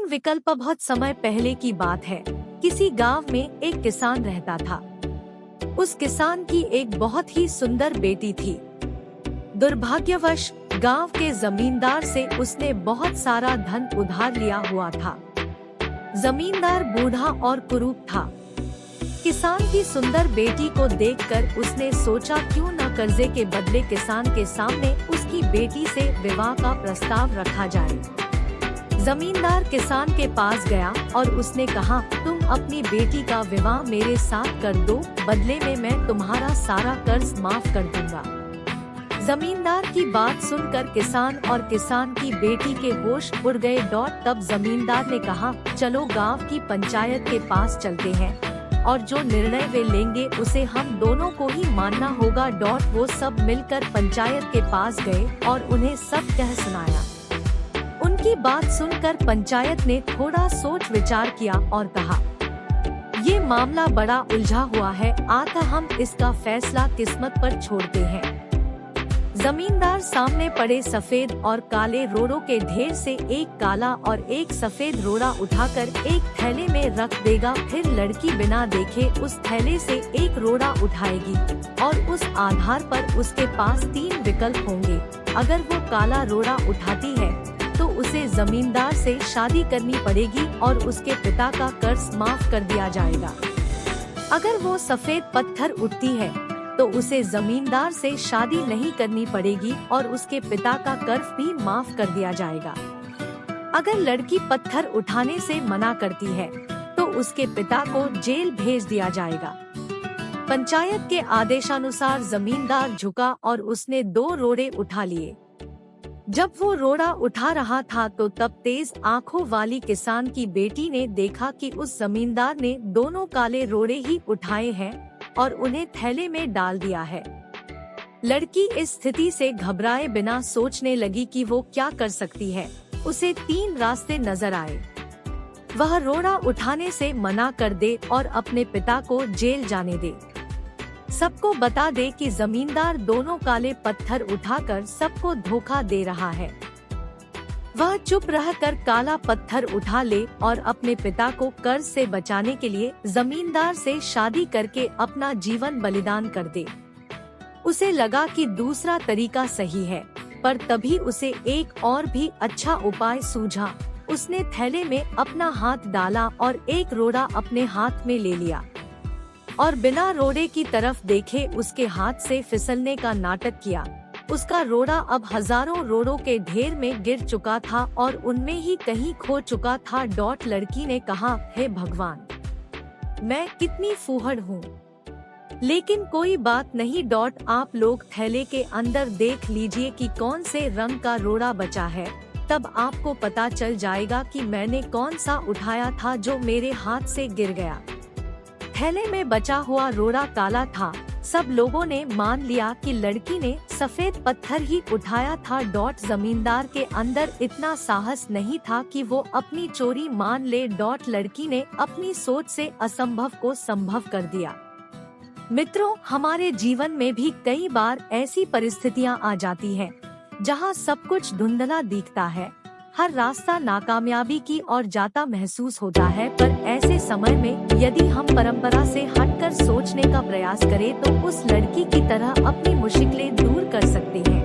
तीन विकल्प। बहुत समय पहले की बात है। किसी गांव में एक किसान रहता था। उस किसान की एक बहुत ही सुंदर बेटी थी। दुर्भाग्यवश गांव के जमींदार से उसने बहुत सारा धन उधार लिया हुआ था। जमींदार बूढ़ा और कुरूप था। किसान की सुंदर बेटी को देखकर उसने सोचा क्यों न कर्जे के बदले किसान के सामने उसकी बेटी से विवाह का प्रस्ताव रखा जाए। जमींदार किसान के पास गया और उसने कहा, तुम अपनी बेटी का विवाह मेरे साथ कर दो, बदले में मैं तुम्हारा सारा कर्ज माफ कर दूंगा। जमींदार की बात सुनकर किसान और किसान की बेटी के होश उड़ गए। तब जमींदार ने कहा, चलो गांव की पंचायत के पास चलते हैं और जो निर्णय वे लेंगे उसे हम दोनों को ही मानना होगा। वो सब मिलकर पंचायत के पास गए और उन्हें सब कह सुनाया। उनकी बात सुनकर पंचायत ने थोड़ा सोच विचार किया और कहा, ये मामला बड़ा उलझा हुआ है, आता हम इसका फैसला किस्मत पर छोड़ते हैं। जमींदार सामने पड़े सफेद और काले रोड़ों के ढेर से एक काला और एक सफेद रोड़ा उठाकर एक थैले में रख देगा। फिर लड़की बिना देखे उस थैले से एक रोड़ा उठाएगी और उस आधार पर उसके पास तीन विकल्प होंगे। अगर वो काला रोड़ा उठाती है तो उसे जमींदार से शादी करनी पड़ेगी और उसके पिता का कर्ज माफ कर दिया जाएगा। अगर वो सफेद पत्थर उठती है तो उसे जमींदार से शादी नहीं करनी पड़ेगी और उसके पिता का कर्ज भी माफ कर दिया जाएगा। अगर लड़की पत्थर उठाने से मना करती है तो उसके पिता को जेल भेज दिया जाएगा। पंचायत के आदेशानुसार जमींदार झुका और उसने दो रोड़े उठा लिए। जब वो रोड़ा उठा रहा था तो तब तेज आंखों वाली किसान की बेटी ने देखा कि उस जमींदार ने दोनों काले रोड़े ही उठाए हैं और उन्हें थैले में डाल दिया है। लड़की इस स्थिति से घबराए बिना सोचने लगी कि वो क्या कर सकती है। उसे तीन रास्ते नजर आए। वह रोड़ा उठाने से मना कर दे और अपने पिता को जेल जाने दे। सबको बता दे कि जमींदार दोनों काले पत्थर उठाकर सबको धोखा दे रहा है। वह चुप रहकर काला पत्थर उठा ले और अपने पिता को कर्ज से बचाने के लिए जमींदार से शादी करके अपना जीवन बलिदान कर दे। उसे लगा कि दूसरा तरीका सही है, पर तभी उसे एक और भी अच्छा उपाय सूझा। उसने थैले में अपना हाथ डाला और एक रोड़ा अपने हाथ में ले लिया और बिना रोड़े की तरफ देखे उसके हाथ से फिसलने का नाटक किया। उसका रोड़ा अब हजारों रोड़ों के ढेर में गिर चुका था और उनमें ही कहीं खो चुका था। लड़की ने कहा, हे भगवान, मैं कितनी फूहड़ हूँ। लेकिन कोई बात नहीं। आप लोग थैले के अंदर देख लीजिए कि कौन से रंग का रोड़ा बचा है, तब आपको पता चल जाएगा कि मैंने कौन सा उठाया था जो मेरे हाथ से गिर गया। थैले में बचा हुआ रोड़ा काला था। सब लोगों ने मान लिया कि लड़की ने सफेद पत्थर ही उठाया था। जमींदार के अंदर इतना साहस नहीं था कि वो अपनी चोरी मान ले। लड़की ने अपनी सोच से असंभव को संभव कर दिया। मित्रों, हमारे जीवन में भी कई बार ऐसी परिस्थितियां आ जाती हैं, जहां सब कुछ धुंधला दिखता है। हर रास्ता नाकामयाबी की ओर जाता महसूस होता है, पर ऐसे समय में यदि हम परंपरा से हटकर सोचने का प्रयास करें तो उस लड़की की तरह अपनी मुश्किलें दूर कर सकते हैं।